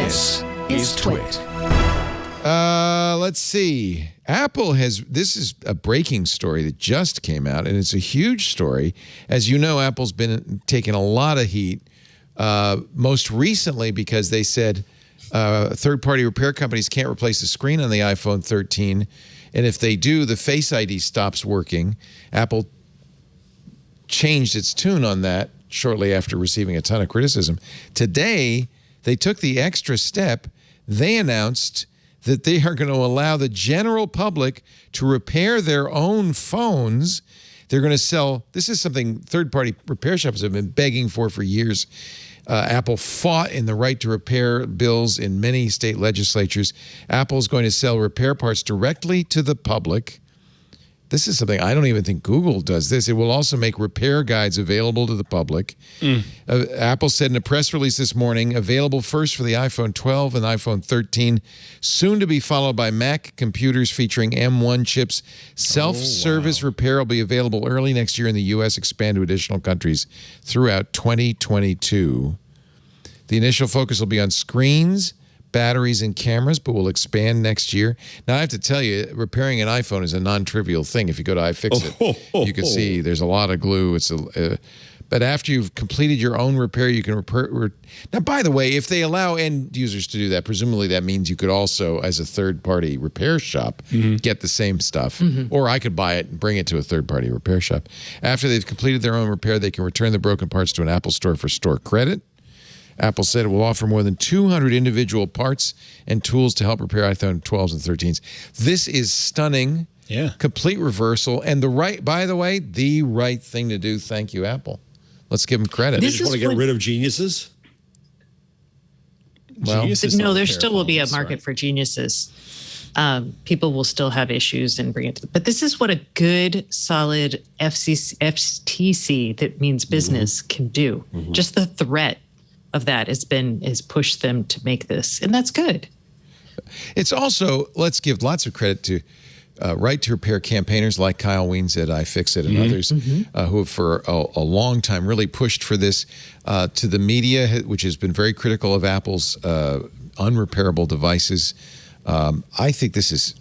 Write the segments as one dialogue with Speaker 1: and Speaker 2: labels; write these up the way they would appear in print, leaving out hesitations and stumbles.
Speaker 1: This is TWiT.
Speaker 2: Let's see. Apple has, this is a breaking story that just came out, and it's a huge story. As you know, Apple's been taking a lot of heat, most recently because they said third-party repair companies can't replace the screen on the iPhone 13, and if they do, the Face ID stops working. Apple changed its tune on that shortly after receiving a ton of criticism. Today, they took the extra step. They announced that they are going to allow the general public to repair their own phones. They're going to sell, this is something third-party repair shops have been begging for years. Apple fought in the right to repair bills in many state legislatures. Apple is going to sell repair parts directly to the public. This is something I don't even think Google does this. It will also make repair guides available to the public. Apple said in a press release this morning, available first for the iPhone 12 and iPhone 13, soon to be followed by Mac computers featuring M1 chips. Self-service repair will be available early next year in the U.S., expand to additional countries throughout 2022. The initial focus will be on screens, batteries, and cameras, but will expand next year. Now, I have to tell you, repairing an iPhone is a non-trivial thing. If you go to iFixit, you can see there's a lot of glue. But after you've completed your own repair, you can repair. Now, by the way, if they allow end users to do that, presumably that means you could also, as a third-party repair shop, get the same stuff. Or I could buy it and bring it to a third-party repair shop. After they've completed their own repair, they can return the broken parts to an Apple store for store credit. Apple said it will offer more than 200 individual parts and tools to help repair iPhone 12s and 13s. This is stunning. Yeah. Complete reversal. And by the way, the right thing to do. Thank you, Apple. Let's give them credit.
Speaker 3: They just want to get rid of geniuses?
Speaker 1: Well, no, there still will be a market for geniuses. People will still have issues and bring it to but this is what a good, solid FTC, that means business, can do. Just the threat of that has pushed them to make this, and that's good.
Speaker 2: It's also, let's give lots of credit to right to repair campaigners like Kyle Wiens at iFixit and others who have for a long time really pushed for this, to the media, which has been very critical of Apple's unrepairable devices. I think this is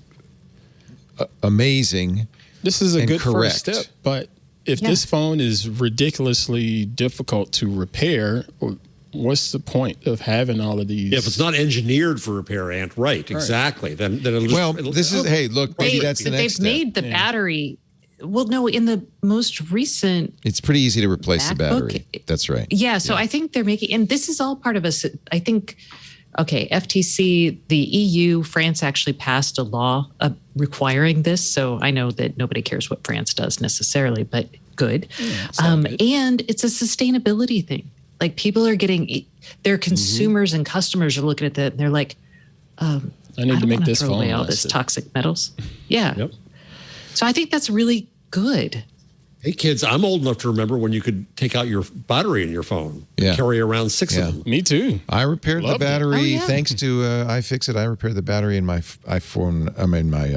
Speaker 2: amazing.
Speaker 4: This is a good first step, but if this phone is ridiculously difficult to repair, what's the point of having all of these?
Speaker 3: Yeah, if it's not engineered for repair, right, exactly. Then it'll just...
Speaker 2: Well, hey, look, maybe that's the next step.
Speaker 1: They've made the battery... Well, no, in the most recent...
Speaker 2: It's pretty easy to replace the battery. That's right.
Speaker 1: Yeah, so I think they're making... And this is all part of I think, okay, FTC, the EU, France actually passed a law requiring this. So I know that nobody cares what France does necessarily, but good. Yeah, good. And it's a sustainability thing. Like, people are getting, their consumers and customers are looking at that and they're like, I
Speaker 4: need to make this phone
Speaker 1: away all this toxic metals. Yeah. Yep. So I think that's really good.
Speaker 3: Hey, kids, I'm old enough to remember when you could take out your battery in your phone and carry around 6 of them.
Speaker 4: Me too.
Speaker 2: I repaired the battery thanks to iFixit. I repaired the battery in my iPhone. I mean, my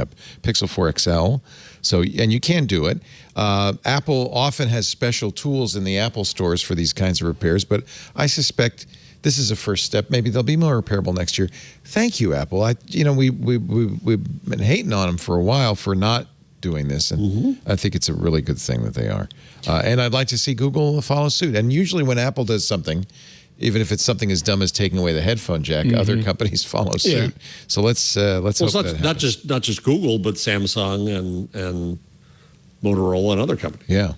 Speaker 2: Pixel 4 XL. So, and you can do it. Apple often has special tools in the Apple stores for these kinds of repairs, but I suspect this is a first step. Maybe they'll be more repairable next year. Thank you, Apple. We've been hating on them for a while for not doing this, and I think it's a really good thing that they are. And I'd like to see Google follow suit. And usually when Apple does something, even if it's something as dumb as taking away the headphone jack, other companies follow suit. So let's hope that happens.
Speaker 3: Not just Google, but Samsung and Motorola and other companies.
Speaker 2: Yeah.